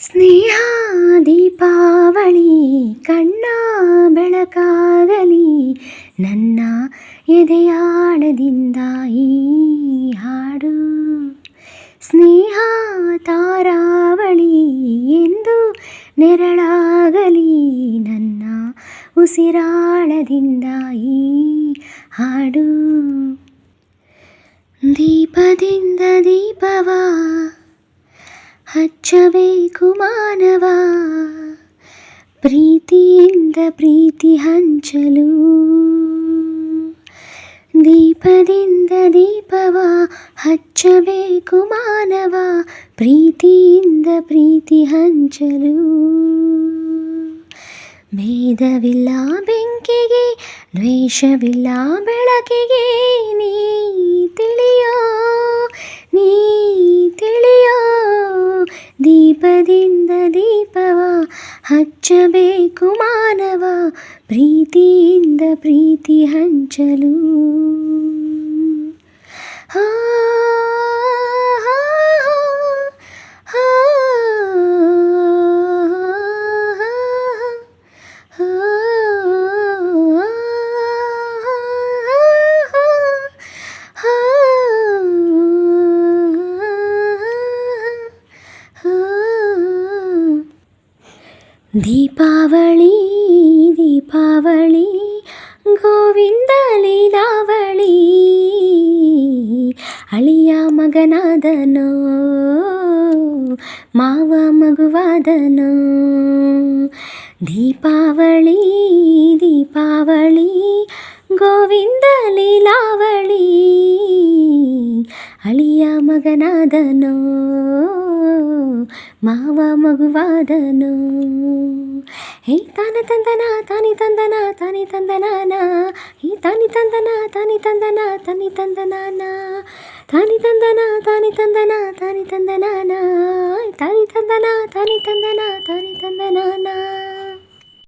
ಸ್ನೇಹ ದೀಪಾವಳಿ ಕಣ್ಣ ಬೆಳಕಾಗಲಿ, ನನ್ನ ಎದೆಯಾಳದಿಂದ ಈ ಹಾಡು. ಸ್ನೇಹ ತಾರಾವಳಿ ಎಂದು ನೆರಳಾಗಲಿ, ನನ್ನ ಉಸಿರಾಳದಿಂದ ಈ ಹಾಡು. ದೀಪದಿಂದ ದೀಪವ ಹಚ್ಚಬೇಕು ಮಾನವ, ಪ್ರೀತಿಯಿಂದ ಪ್ರೀತಿ ಹಂಚಲು. ದೀಪದಿಂದ ದೀಪವ ಹಚ್ಚಬೇಕು ಮಾನವ, ಪ್ರೀತಿಯಿಂದ ಪ್ರೀತಿ ಹಂಚಲು. ಭೇದವಿಲ್ಲ ಬೆಂಕಿಗೆ, ದ್ವೇಷವಿಲ್ಲ ಬೆಳಕಿಗೆ, ನೀ ತಿಳಿಯೋ ನೀ ತಿಳಿಯೋ. ದೀಪದಿಂದ ದೀಪವ ಹಚ್ಚಬೇಕು ಮಾನವ, ಪ್ರೀತಿಯಿಂದ ಪ್ರೀತಿ ಹಂಚಲು. ಹಾ ಹಾ ಹಾ ದೀಪಾವಳಿ ದೀಪಾವಳಿ ಗೋವಿಂದ ಲೀಲಾವಳಿ, ಅಳಿಯ ಮಗನಾದನೋ ಮಾವ ಮಗುವಾದನೋ. ದೀಪಾವಳಿ ದೀಪಾವಳಿ ಗೋವಿಂದ ಲೀಲಾವಳಿ, ಅಳಿಯ ಮಗನಾದನೋ ಮಾವ ಮಗುವಾದನೋ. ಹೇ ತಾನ ತಂದನ ತಾನಿ ತಂದನ ತಾನಿ ತಂದನಾನ, ಹೇ ತಾನಿ ತಂದನ ತಾನಿ ತಂದನ ತಾನಿ ತಂದನಾನ, ತಾನಿ ತಂದನ ತಾನಿ ತಂದನ ತಾನಿ ತಂದನಾನ, ತಾನಿ ತಂದನ ತಾನಿ ತಂದನ ತಾನಿ ತಂದನಾನ.